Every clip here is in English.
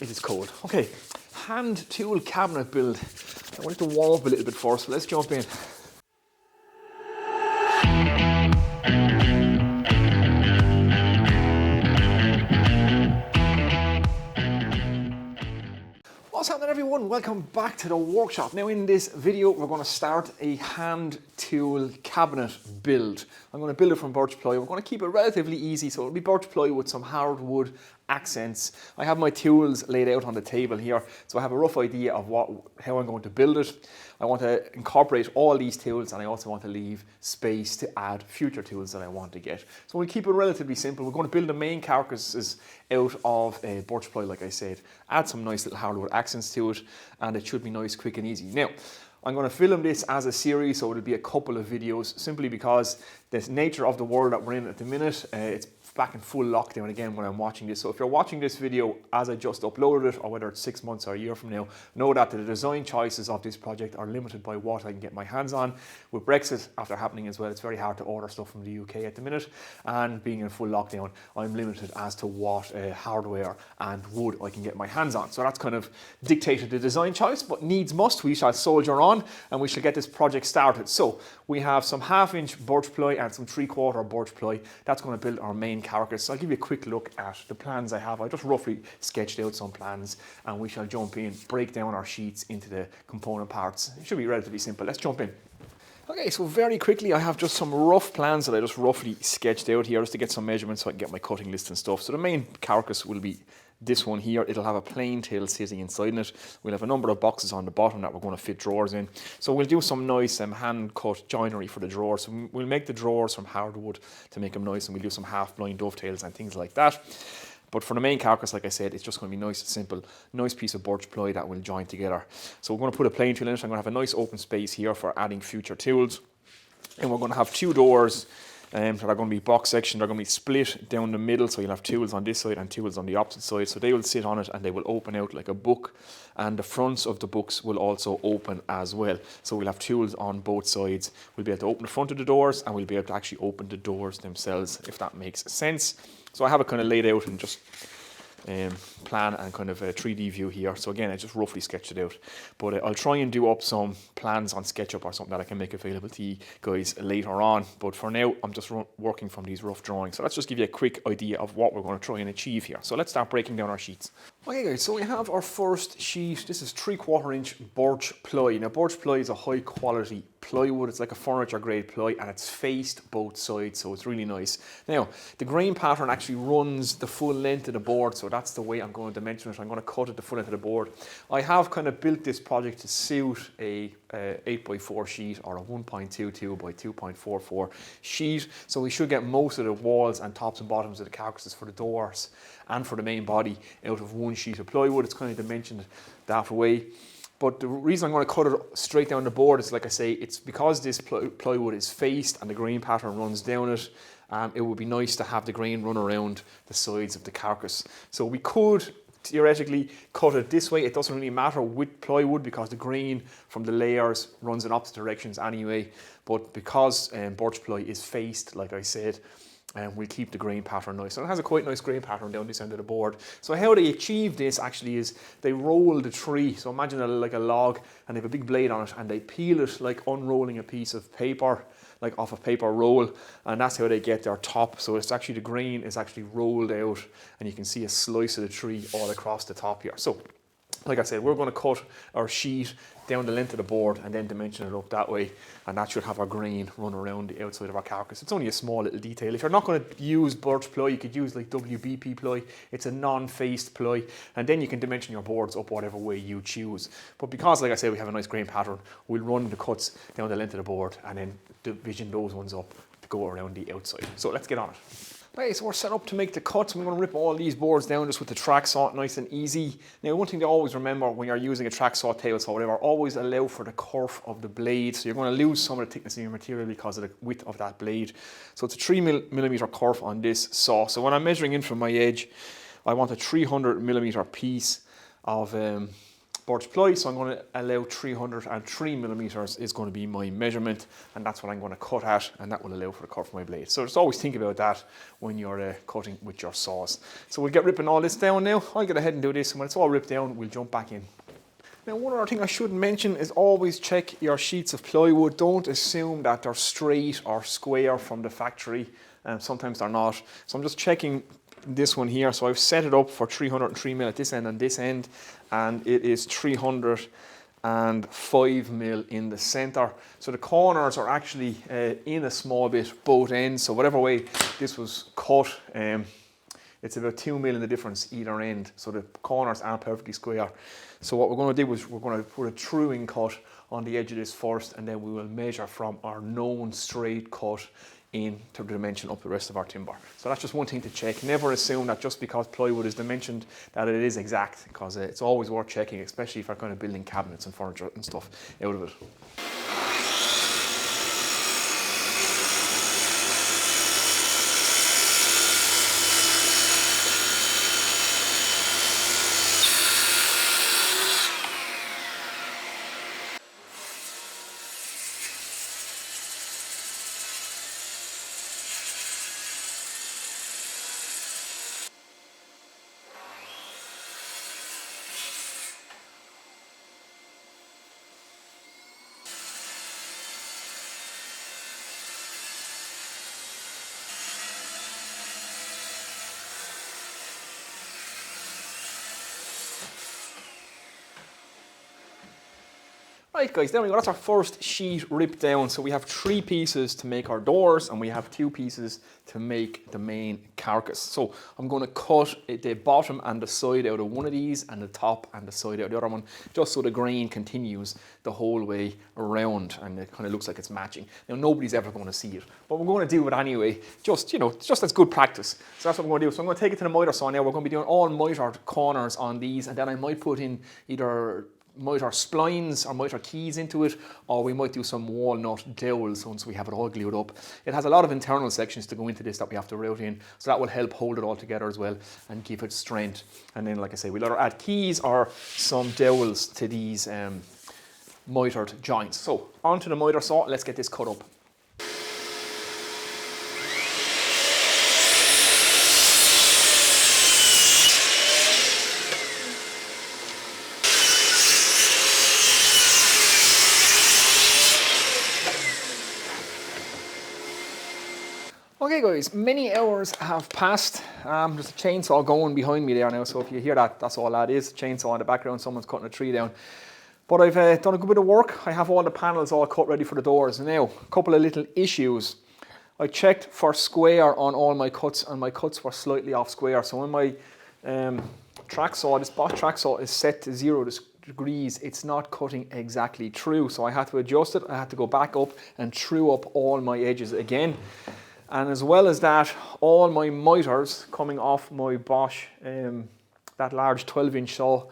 It is cold. Okay, hand tool cabinet build. I want it to warm up a little bit first, so let's jump in. What's happening, everyone? Welcome back to the workshop. Now in this video we're going to start a hand tool cabinet build. I'm going to build it from birch ply. We're going to keep it relatively easy, so it'll be birch ply with some hardwood accents. I have my tools laid out on the table here, so I have a rough idea of how I'm going to build it. I want to incorporate all these tools, and I also want to leave space to add future tools that I want to get. So we'll keep it relatively simple. We're going to build the main carcasses out of birch ply, like I said. Add some nice little hardwood accents to it, and it should be nice, quick and easy. Now, I'm going to film this as a series, so it'll be a couple of videos, simply because the nature of the world that we're in at the minute, it's back in full lockdown again when I'm watching this. So if you're watching this video as I just uploaded it, or whether it's 6 months or a year from now, know that the design choices of this project are limited by what I can get my hands on. With Brexit after happening as well, it's very hard to order stuff from the UK at the minute, and being in full lockdown, I'm limited as to what hardware and wood I can get my hands on. So that's kind of dictated the design choice, but needs must, we shall soldier on and we shall get this project started. So we have some 1/2-inch birch ply and some 3/4 birch ply. That's going to build our main carcass. So I'll give you a quick look at the plans I have. I just roughly sketched out some plans, and we shall jump in, break down our sheets into the component parts. It should be relatively simple. Let's jump in. Okay, so very quickly, I have just some rough plans that I just roughly sketched out here just to get some measurements so I can get my cutting list and stuff. So the main carcass will be this one here. It'll have a plain tail sitting inside in it. We'll have a number of boxes on the bottom that we're going to fit drawers in. So we'll do some nice hand cut joinery for the drawers. So we'll make the drawers from hardwood to make them nice, and we'll do some half blind dovetails and things like that. But for the main carcass, like I said, it's just going to be nice and simple, nice piece of birch ply that will join together. So we're going to put a plain tool in it. I'm going to have a nice open space here for adding future tools. And we're going to have 2 doors that are going to be box section. They're going to be split down the middle, so you'll have tools on this side and tools on the opposite side. So they will sit on it and they will open out like a book, and the fronts of the books will also open as well. So we'll have tools on both sides. We'll be able to open the front of the doors, and we'll be able to actually open the doors themselves, if that makes sense. So I have it kind of laid out and just plan and kind of a 3D view here. So again, I just roughly sketched it out, but I'll try and do up some plans on SketchUp or something that I can make available to you guys later on. But for now, I'm just working from these rough drawings. So let's just give you a quick idea of what we're going to try and achieve here. So let's start breaking down our sheets. Okay guys, so we have our first sheet. This is 3/4-inch birch ply. Now birch ply is a high quality plywood. It's like a furniture grade ply, and it's faced both sides, so it's really nice. Now the grain pattern actually runs the full length of the board, so that's the way I'm going to dimension it. I'm going to cut it the full length of the board. I have kind of built this project to suit a 8x4 sheet or a 1.22 by 2.44 sheet, so we should get most of the walls and tops and bottoms of the carcasses for the doors and for the main body out of one sheet of plywood. It's kind of dimensioned that way. But the reason I'm going to cut it straight down the board is, like I say, it's because this plywood is faced and the grain pattern runs down it. It would be nice to have the grain run around the sides of the carcass. So we could theoretically cut it this way. It doesn't really matter with plywood because the grain from the layers runs in opposite directions anyway. But because birch ply is faced, like I said, we'll keep the grain pattern nice. So it has a quite nice grain pattern down this end of the board. So how they achieve this actually is they roll the tree. So imagine like a log, and they have a big blade on it, and they peel it like unrolling a piece of paper, like off a paper roll, and that's how they get their top. So it's actually, the grain is actually rolled out, and you can see a slice of the tree all across the top here. So like I said, we're going to cut our sheet down the length of the board and then dimension it up that way, and that should have our grain run around the outside of our carcass. It's only a small little detail. If you're not going to use birch ply, you could use like WBP ply. It's a non-faced ply, and then you can dimension your boards up whatever way you choose. But because, like I said, we have a nice grain pattern, we'll run the cuts down the length of the board and then division those ones up to go around the outside. So let's get on it. Okay, so we're set up to make the cuts. I'm going to rip all these boards down just with the track saw, nice and easy. Now, one thing to always remember when you're using a track saw, tail saw, whatever, always allow for the curve of the blade. So you're going to lose some of the thickness in your material because of the width of that blade. So it's a 3mm curve on this saw. So when I'm measuring in from my edge, I want a 300mm piece of birch ply, so I'm going to allow 303 millimeters is going to be my measurement, and that's what I'm going to cut at, and that will allow for the cut of my blade. So just always think about that when you're cutting with your saws. So we'll get ripping all this down now. I'll get ahead and do this, and when it's all ripped down, we'll jump back in. Now, one other thing I should mention is always check your sheets of plywood. Don't assume that they're straight or square from the factory. Sometimes they're not. So I'm just checking this one here. So I've set it up for 303 mil at this end and this end, and it is 305 mil in the center. So the corners are actually in a small bit both ends. So whatever way this was cut, it's about 2 mil in the difference either end. So the corners aren't perfectly square. So what we're going to do is we're going to put a truing cut on the edge of this first, and then we will measure from our known straight cut in to dimension up the rest of our timber. So that's just one thing to check. Never assume that just because plywood is dimensioned that it is exact, because it's always worth checking, especially if you're kind of building cabinets and furniture and stuff out of it. Right guys, there we go, that's our first sheet ripped down. So we have 3 pieces to make our doors, and we have 2 pieces to make the main carcass. So I'm going to cut the bottom and the side out of one of these, and the top and the side out of the other one, just so the grain continues the whole way around, and it kind of looks like it's matching. Now nobody's ever going to see it, but we're going to do it anyway, just, you know, just as good practice. So that's what I'm going to do. So I'm going to take it to the miter saw now. We're going to be doing all mitered corners on these, and then I might put in either miter splines or miter keys into it, or we might do some walnut dowels once we have it all glued up. It has a lot of internal sections to go into this that we have to route in, so that will help hold it all together as well and give it strength. And then, like I say, we'll either add keys or some dowels to these mitered joints. So onto the miter saw, let's get this cut up. Okay guys, many hours have passed. There's a chainsaw going behind me there now, so if you hear that, that's all that is. Chainsaw in the background, someone's cutting a tree down. But I've done a good bit of work. I have all the panels all cut ready for the doors. Now, a couple of little issues. I checked for square on all my cuts, and my cuts were slightly off square. So when my track saw, this Bosch track saw is set to 0 degrees, it's not cutting exactly true. So I had to adjust it. I had to go back up and true up all my edges again. And as well as that, all my miters coming off my Bosch, that large 12-inch saw,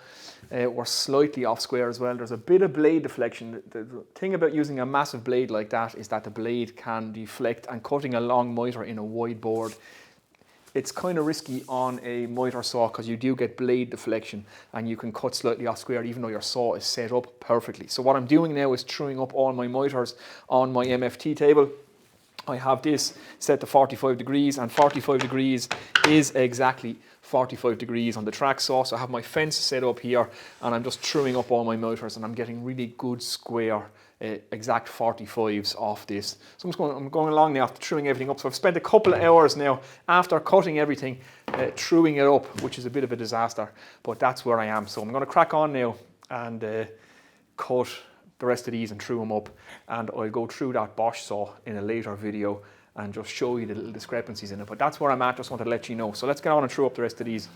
were slightly off square as well. There's a bit of blade deflection. The thing about using a massive blade like that is that the blade can deflect, and cutting a long miter in a wide board, it's kind of risky on a miter saw because you do get blade deflection and you can cut slightly off square even though your saw is set up perfectly. So what I'm doing now is truing up all my miters on my MFT table. I have this set to 45 degrees, and 45 degrees is exactly 45 degrees on the track saw. So I have my fence set up here, and I'm just truing up all my miters, and I'm getting really good square exact 45s off this. So I'm going along now after truing everything up. So I've spent a couple of hours now after cutting everything, truing it up, which is a bit of a disaster, but that's where I am. So I'm going to crack on now and cut the rest of these and true them up, and I'll go through that Bosch saw in a later video and just show you the little discrepancies in it. But that's where I'm at, just wanted to let you know. So let's get on and true up the rest of these.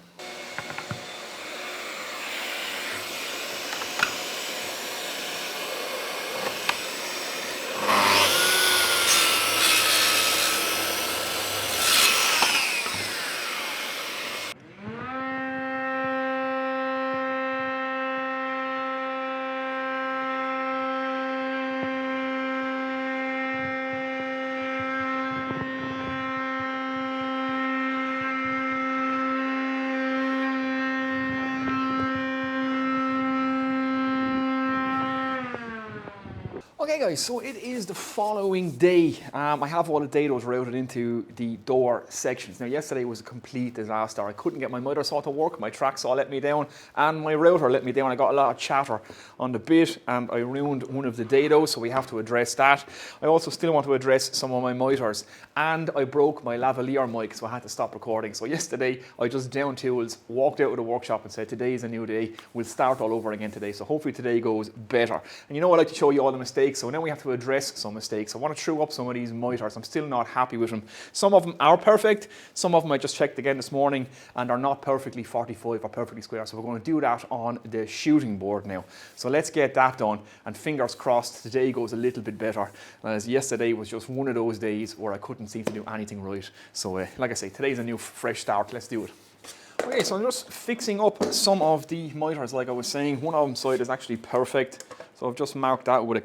Okay guys, so it is the following day. I have all the dadoes routed into the door sections. Now yesterday was a complete disaster. I couldn't get my miter saw to work, my track saw let me down, and my router let me down. I got a lot of chatter on the bit and I ruined one of the dadoes, so we have to address that. I also still want to address some of my miters, and I broke my lavalier mic, so I had to stop recording. So yesterday I just down tools, walked out of the workshop and said today is a new day, we'll start all over again today. So hopefully today goes better. And you know I like to show you all the mistakes, so now we have to address some mistakes. I want to true up some of these miters. I'm still not happy with them. Some of them are perfect, some of them I just checked again this morning and are not perfectly 45 or perfectly square. So we're going to do that on the shooting board now. So let's get that done, and fingers crossed today goes a little bit better, as yesterday was just one of those days where I couldn't seem to do anything right. So like I say, today's a new fresh start. Let's do it. Okay, so I'm just fixing up some of the miters like I was saying. One of them side is actually perfect, so I've just marked that with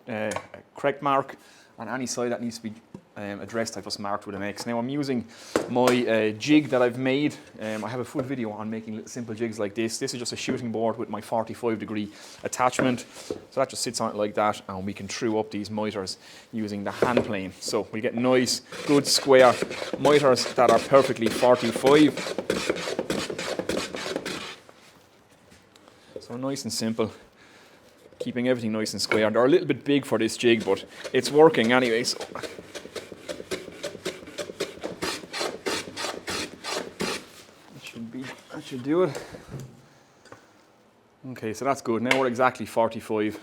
a correct mark, and any side that needs to be addressed I've just marked with an X. Now I'm using my jig that I've made. I have a full video on making little simple jigs like this. This is just a shooting board with my 45-degree attachment. So that just sits on it like that, and we can true up these miters using the hand plane. So we get nice, good square miters that are perfectly 45. So nice and simple, keeping everything nice and square. They're a little bit big for this jig, but it's working anyway. So that should do it. Okay, so that's good. Now we're exactly 45.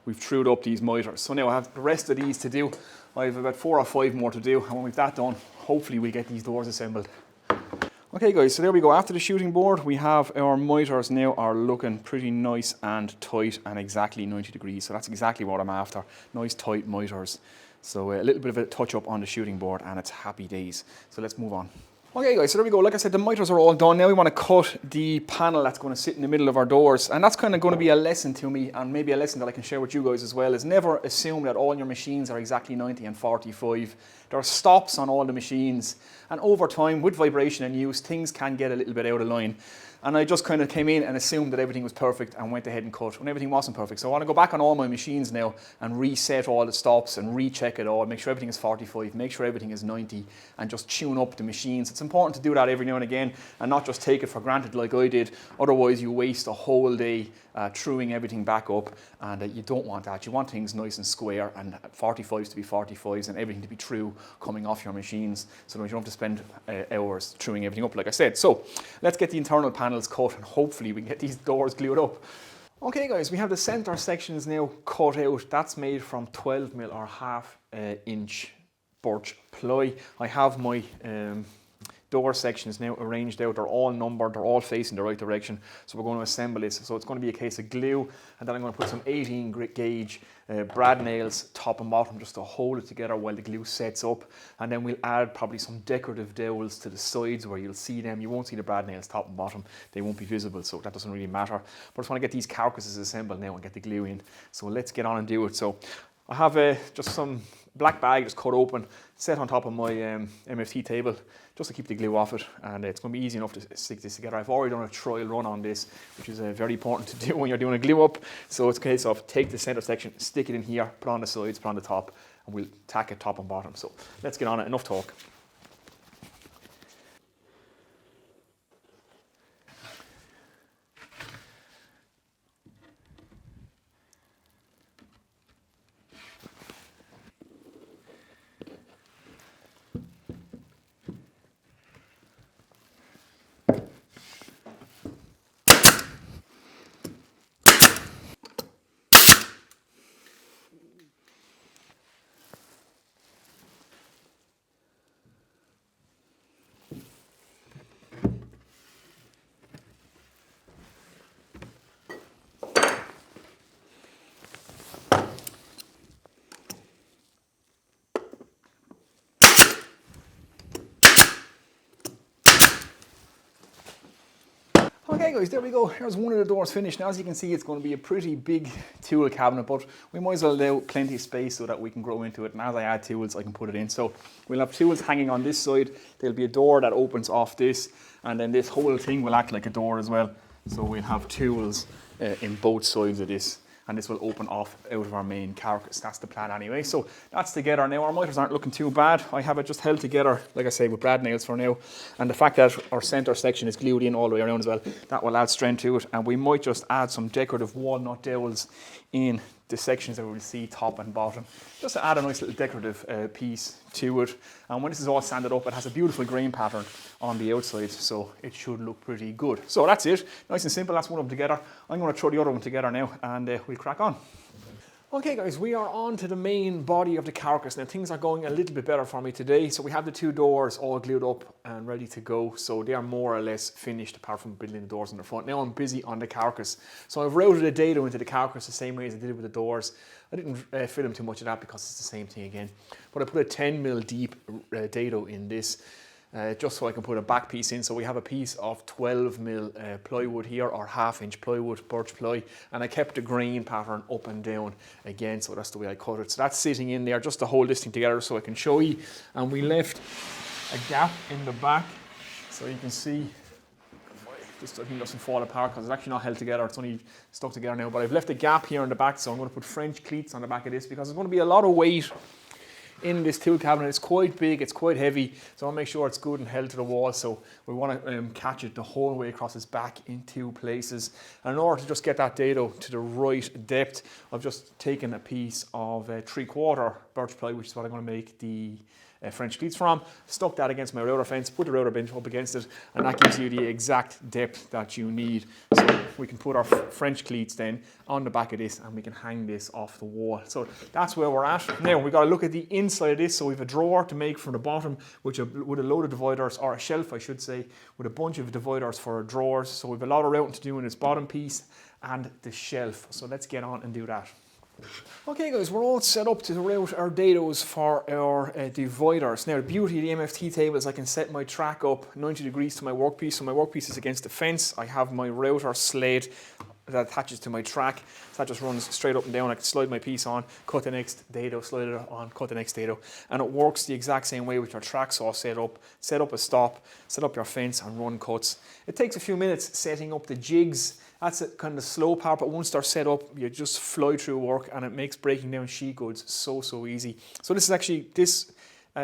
We've trued up these miters. So now I have the rest of these to do. I have about 4 or 5 more to do, and when we've that done, hopefully we get these doors assembled. Okay guys, so there we go. After the shooting board, we have our miters now are looking pretty nice and tight and exactly 90 degrees. So that's exactly what I'm after. Nice tight miters. So a little bit of a touch up on the shooting board and it's happy days. So let's move on. Okay guys, so there we go. Like I said, the miters are all done. Now we want to cut the panel that's going to sit in the middle of our doors. And that's kind of going to be a lesson to me, and maybe a lesson that I can share with you guys as well, is never assume that all your machines are exactly 90 and 45. There are stops on all the machines. And over time, with vibration and use, things can get a little bit out of line. And I just kind of came in and assumed that everything was perfect and went ahead and cut when everything wasn't perfect. So I want to go back on all my machines now and reset all the stops and recheck it all, make sure everything is 45, make sure everything is 90, and just tune up the machines. It's important to do that every now and again and not just take it for granted like I did. Otherwise you waste a whole day truing everything back up, and you don't want that. You want things nice and square, and 45s to be 45s and everything to be true coming off your machines, so that you don't have to spend hours truing everything up like I said. So let's get the internal panels cut and hopefully we can get these doors glued up. Okay guys, we have the center sections now cut out. That's made from 12mm or half inch birch ply. I have my door sections now arranged out. They're all numbered, they're all facing the right direction. So we're going to assemble this. So it's going to be a case of glue, and then I'm going to put some 18 gauge brad nails top and bottom just to hold it together while the glue sets up. And then we'll add probably some decorative dowels to the sides where you'll see them. You won't see the brad nails top and bottom. They won't be visible, so that doesn't really matter. But I just want to get these carcasses assembled now and get the glue in. So let's get on and do it. So I have just some black bag just cut open, set on top of my MFT table just to keep the glue off it, and it's going to be easy enough to stick this together. I've already done a trial run on this, which is very important to do when you're doing a glue up. So it's a case of take the center section, stick it in here, put on the sides, put on the top, and we'll tack it top and bottom. So let's get on it. Enough talk. Okay guys, there we go. Here's one of the doors finished. Now as you can see, it's going to be a pretty big tool cabinet, but we might as well allow plenty of space so that we can grow into it, and as I add tools I can put it in. So we'll have tools hanging on this side. There'll be a door that opens off this, and then this whole thing will act like a door as well. So we'll have tools in both sides of this, and this will open off out of our main carcass. That's the plan anyway. So that's together now. Our miters aren't looking too bad. I have it just held together, like I say, with brad nails for now. And the fact that our center section is glued in all the way around as well, that will add strength to it. And we might just add some decorative walnut dowels in the sections that we'll see top and bottom, just to add a nice little decorative piece to it. And when this is all sanded up, it has a beautiful grain pattern on the outside, so it should look pretty good. So that's it, nice and simple. That's one of them together. I'm going to throw the other one together now, and we'll crack on. Okay guys, we are on to the main body of the carcass. Now things are going a little bit better for me today. So we have the two doors all glued up and ready to go. So they are more or less finished apart from building the doors in the front. Now I'm busy on the carcass. So I've routed a dado into the carcass the same way as I did with the doors. I didn't film too much of that because it's the same thing again. But I put a 10mm deep dado in this. Just so I can put a back piece in. So we have a piece of 12mm plywood here, or 1/2 inch plywood, birch ply, and I kept the grain pattern up and down again, so that's the way I cut it. So that's sitting in there just to hold this thing together so I can show you. And we left a gap in the back, so you can see, just I think it doesn't fall apart because it's actually not held together, it's only stuck together now, but I've left a gap here in the back, so I'm going to put French cleats on the back of this because there's going to be a lot of weight in this tool cabinet. It's quite big, it's quite heavy, so I'll make sure it's good and held to the wall. So we want to catch it the whole way across its back in 2 places. And in order to just get that dado to the right depth, I've just taken a piece of 3/4 birch ply, which is what I'm going to make the French cleats from, stuck that against my router fence, put the router bench up against it, and that gives you the exact depth that you need. So we can put our French cleats then on the back of this and we can hang this off the wall. So that's where we're at. Now we've got to look at the inside of this. So we have a drawer to make from the bottom, with a load of dividers, or a shelf I should say, with a bunch of dividers for drawers. So we have a lot of routing to do in this bottom piece and the shelf. So let's get on and do that. Okay guys, we're all set up to route our dados for our dividers. Now the beauty of the MFT table is I can set my track up 90 degrees to my workpiece. So my workpiece is against the fence. I have my router sled that attaches to my track. So that just runs straight up and down. I can slide my piece on, cut the next dado, slide it on, cut the next dado. And it works the exact same way with your track saw set up a stop, set up your fence and run cuts. It takes a few minutes setting up the jigs. That's a kind of slow part, but once they're set up, you just fly through work and it makes breaking down sheet goods so easy. So this is actually, this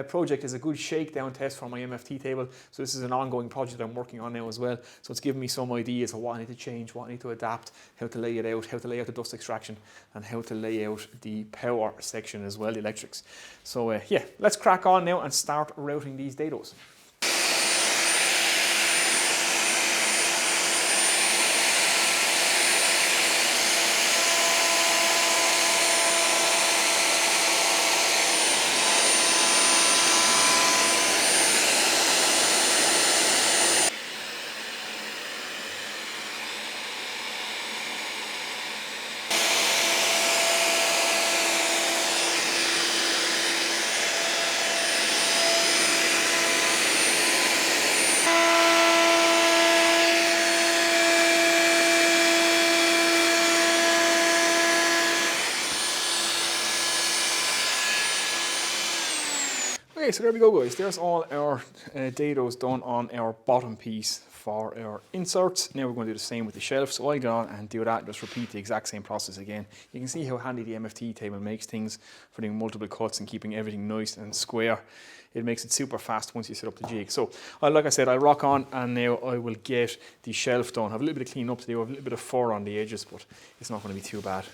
project is a good shakedown test for my MFT table. So this is an ongoing project I'm working on now as well. So it's giving me some ideas of what I need to change, what I need to adapt, how to lay it out, how to lay out the dust extraction, and how to lay out the power section as well, the electrics. So yeah, let's crack on now and start routing these dados. Okay, so there we go guys, there's all our dados done on our bottom piece for our inserts. Now we're going to do the same with the shelf, so I go on and do that, just repeat the exact same process again. You can see how handy the MFT table makes things for doing multiple cuts and keeping everything nice and square. It makes it super fast once you set up the jig. So like I said, I'll rock on and now I will get the shelf done. I have a little bit of clean up to do, I have a little bit of fur on the edges, but it's not going to be too bad.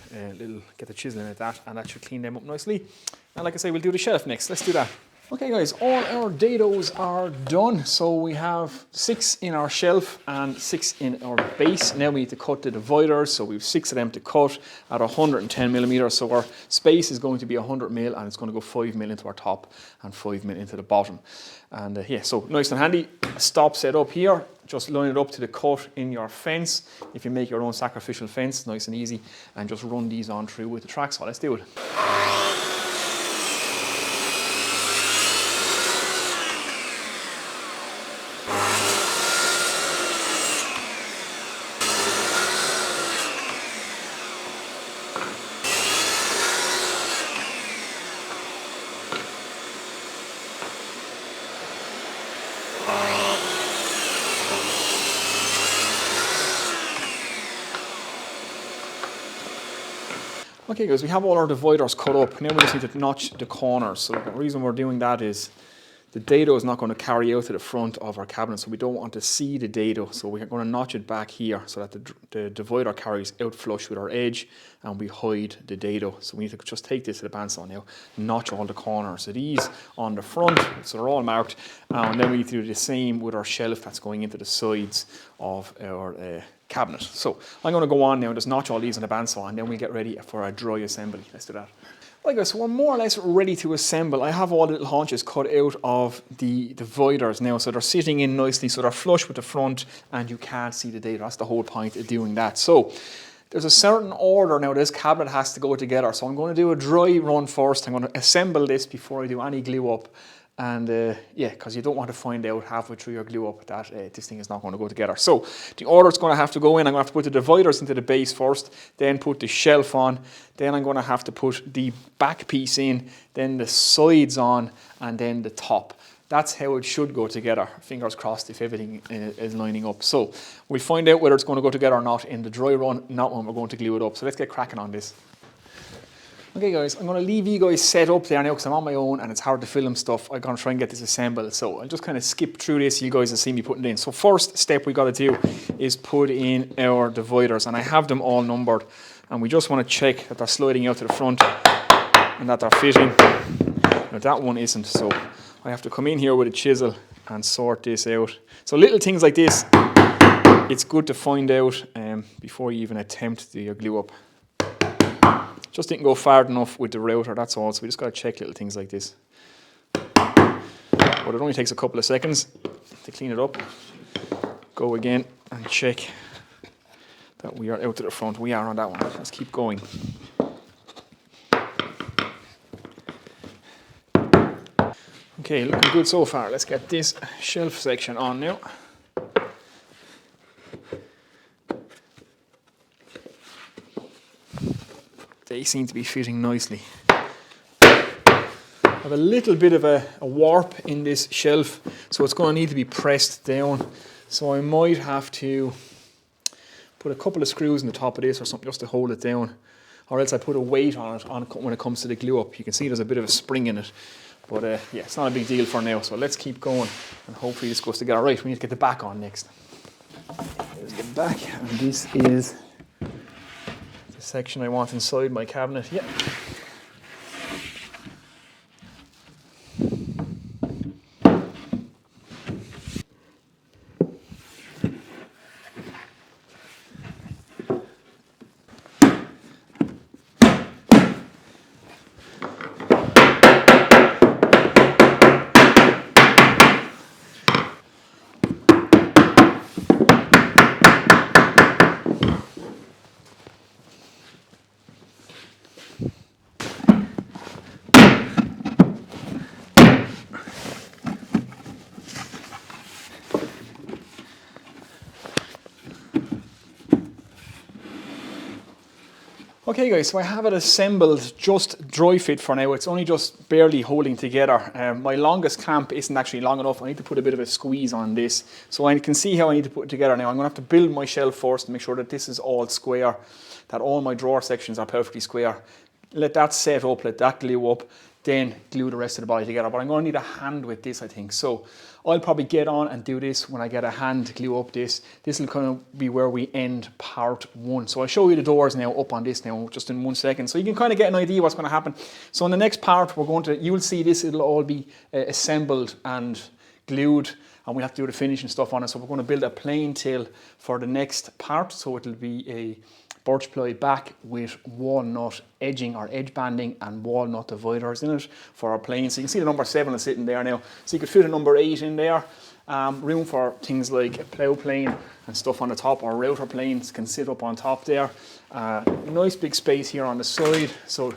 Get the chisel in at that and that should clean them up nicely. And like I say, we'll do the shelf next. Let's do that. Okay guys, all our dados are done. So we have 6 in our shelf and 6 in our base. Now we need to cut the dividers. So we have 6 of them to cut at 110mm. So our space is going to be 100mm and it's going to go 5mm into our top and 5mm into the bottom. And yeah, so nice and handy. Stop set up here. Just line it up to the cut in your fence. If you make your own sacrificial fence, nice and easy. And just run these on through with the track saw. Let's do it. Okay guys, we have all our dividers cut up. Now we just need to notch the corners. So the reason we're doing that is the dado is not going to carry out to the front of our cabinet, so we don't want to see the dado. So we're going to notch it back here so that the divider carries out flush with our edge and we hide the dado. So we need to just take this to the bandsaw now, notch all the corners of these on the front, so they're all marked. And then we need to do the same with our shelf that's going into the sides of our cabinet. So I'm going to go on now and just notch all these on the bandsaw, and then we'll get ready for our dry assembly. Let's do that. Right guys, so we're more or less ready to assemble. I have all the little haunches cut out of the dividers now, so they're sitting in nicely, so they're flush with the front and you can't see the dado. That's the whole point of doing that. So there's a certain order now this cabinet has to go together. So I'm going to do a dry run first. I'm going to assemble this before I do any glue up. And yeah, because you don't want to find out halfway through your glue up that this thing is not going to go together. So the order is going to have to go in. I'm going to have to put the dividers into the base first, then put the shelf on, then I'm going to have to put the back piece in, then the sides on, and then the top. That's how it should go together. Fingers crossed if everything is lining up. So we'll find out whether it's going to go together or not in the dry run, not when we're going to glue it up. So let's get cracking on this. Okay guys, I'm going to leave you guys set up there now because I'm on my own and it's hard to film stuff. I'm going to try and get this assembled. So I'll just kind of skip through this. You guys will see me putting it in. So first step we got to do is put in our dividers, and I have them all numbered. And we just want to check that they're sliding out to the front and that they're fitting. Now that one isn't, so I have to come in here with a chisel and sort this out. So little things like this, it's good to find out before you even attempt the glue up. Just didn't go far enough with the router, that's all. So we just got to check little things like this. But it only takes a couple of seconds to clean it up. Go again and check that we are out to the front. We are on that one. Let's keep going. Okay, looking good so far. Let's get this shelf section on now. They seem to be fitting nicely. I have a little bit of a warp in this shelf, so it's going to need to be pressed down. So I might have to put a couple of screws in the top of this or something just to hold it down, or else I put a weight on it when it comes to the glue up. You can see there's a bit of a spring in it, but yeah, it's not a big deal for now. So let's keep going and hopefully this goes together. Right, we need to get the back on next. There's the back, and this is the section I want inside my cabinet. Yeah. Okay guys, so I have it assembled just dry fit for now. It's only just barely holding together. My longest clamp isn't actually long enough. I need to put a bit of a squeeze on this. So I can see how I need to put it together now. I'm going to have to build my shelf first to make sure that this is all square, that all my drawer sections are perfectly square. Let that set up, let that glue up, then glue the rest of the body together. But I'm going to need a hand with this, I think. So I'll probably get on and do this when I get a hand to glue up this. This will kind of be where we end part one. So I'll show you the doors now up on this now just in 1 second. So you can kind of get an idea what's going to happen. So in the next part, you will see this, it'll all be assembled and glued, and we'll have to do the finishing stuff on it. So we're going to build a plain tail for the next part. So it'll be a birch ply back with walnut edging or edge banding and walnut dividers in it for our plane. So you can see the number 7 is sitting there now. So you could fit a number 8 in there. Room for things like a plough plane and stuff on the top, or router planes can sit up on top there. Nice big space here on the side, so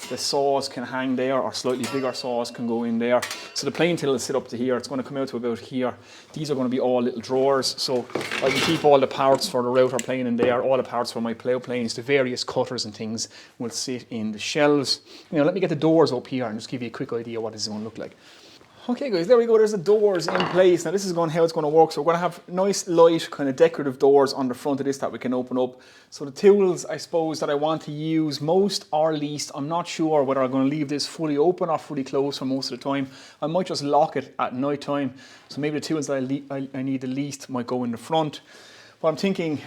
the saws can hang there, or slightly bigger saws can go in there. So the plane till will sit up to here. It's going to come out to about here. These are going to be all little drawers, so I can keep all the parts for the router plane in there, all the parts for my plough planes, the various cutters and things will sit in the shelves. Now let me get the doors up here and just give you a quick idea what this is going to look like. Okay guys, there we go, there's the doors in place. Now this is how it's going to work. So we're going to have nice light kind of decorative doors on the front of this that we can open up. So the tools I suppose that I want to use most or least, I'm not sure whether I'm going to leave this fully open or fully closed for most of the time. I might just lock it at night time. So maybe the tools that I need the least might go in the front. But I'm thinking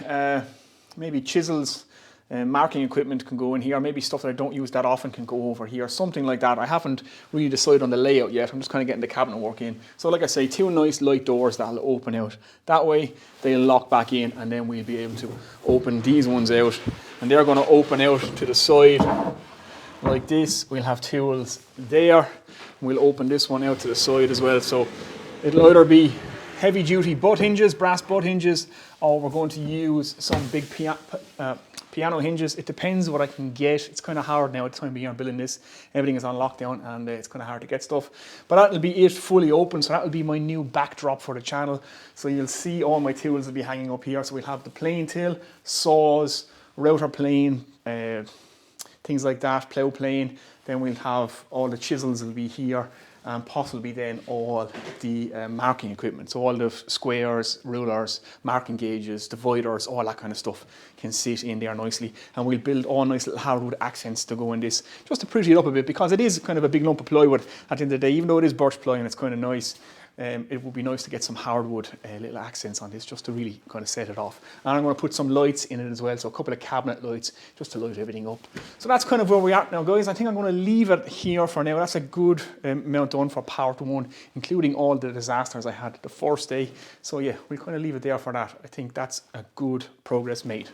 maybe chisels, marking equipment can go in here, maybe stuff that I don't use that often can go over here, something like that. I haven't really decided on the layout yet. I'm just kind of getting the cabinet work in. So like I say, two nice light doors that'll open out. That way they'll lock back in, and then we'll be able to open these ones out, and they're going to open out to the side like this. We'll have tools there. We'll open this one out to the side as well. So it'll either be heavy duty butt hinges, brass butt hinges, or we're going to use some big piano hinges. It depends what I can get. It's kind of hard now at the time of year I'm building this. Everything is on lockdown, and it's kind of hard to get stuff. But that'll be it fully open. So that'll be my new backdrop for the channel. So you'll see all my tools will be hanging up here. So we'll have the plane till, saws, router plane, things like that, plough plane. Then we'll have all the chisels will be here, and possibly then all the marking equipment. So all the squares, rulers, marking gauges, dividers, all that kind of stuff can sit in there nicely. And we'll build all nice little hardwood accents to go in this, just to pretty it up a bit, because it is kind of a big lump of plywood at the end of the day. Even though it is birch ply and it's kind of nice, it would be nice to get some hardwood little accents on this, just to really kind of set it off. And I'm going to put some lights in it as well, so a couple of cabinet lights just to light everything up. So that's kind of where we are now, guys. I think I'm going to leave it here for now. That's a good amount done for part one, including all the disasters I had the first day. So yeah, we'll kind of leave it there for that. I think that's a good progress made.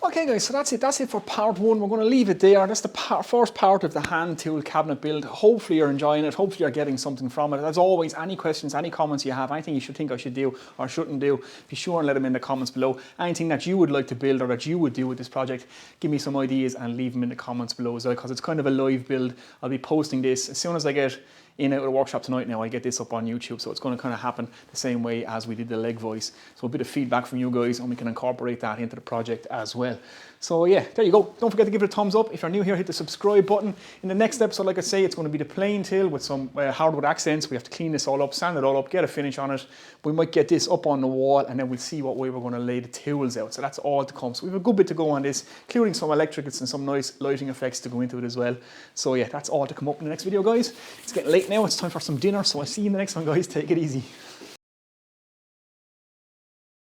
Okay guys, so that's it for part one. We're going to leave it there. That's the first part of the hand tool cabinet build. Hopefully you're enjoying it. Hopefully you're getting something from it. As always, any questions, any comments you have, anything you should think I should do or shouldn't do, be sure and let them in the comments below. Anything that you would like to build or that you would do with this project, give me some ideas and leave them in the comments below as well, because it's kind of a live build. I'll be posting this as soon as I get in out of the workshop tonight. Now I get this up on YouTube, so it's going to kind of happen the same way as we did the leg voice. So a bit of feedback from you guys, and we can incorporate that into the project as well. So yeah, there you go. Don't forget to give it a thumbs up. If you're new here, hit the subscribe button. In the next episode, like I say, it's going to be the plain till with some hardwood accents. We have to clean this all up, sand it all up, get a finish on it. We might get this up on the wall, and then we'll see what way we're going to lay the tools out. So that's all to come. So we have a good bit to go on this, including some electricals and some nice lighting effects to go into it as well. So yeah, that's all to come up in the next video, guys. It's getting late now. It's time for some dinner. So I'll see you in the next one, guys. Take it easy.